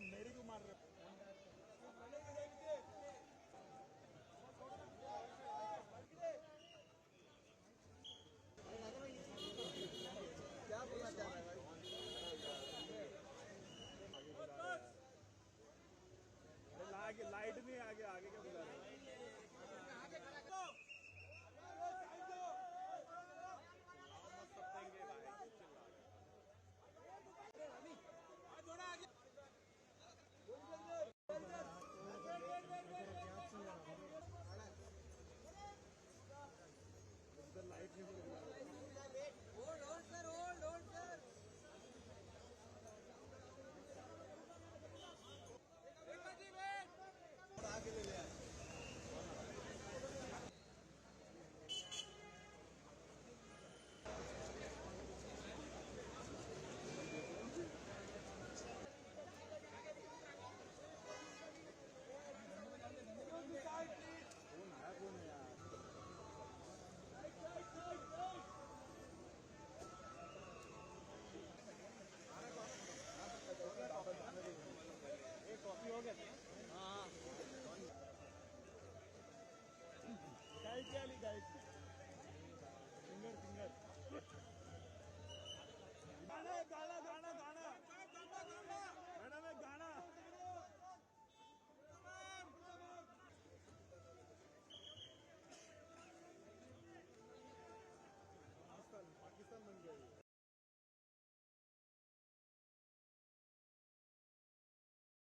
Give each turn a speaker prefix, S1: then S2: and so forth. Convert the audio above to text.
S1: मेरे को मार रहे क्या बोलना चाह रहा है भाई? लाइट नहीं आगे आगे क्या बोला लाइट नहीं आगे ले लिया कौन है यार? एक कॉफी हो गया था। हाँ गाइड क्या ली गाइड फिंगर फिंगर गाना गाना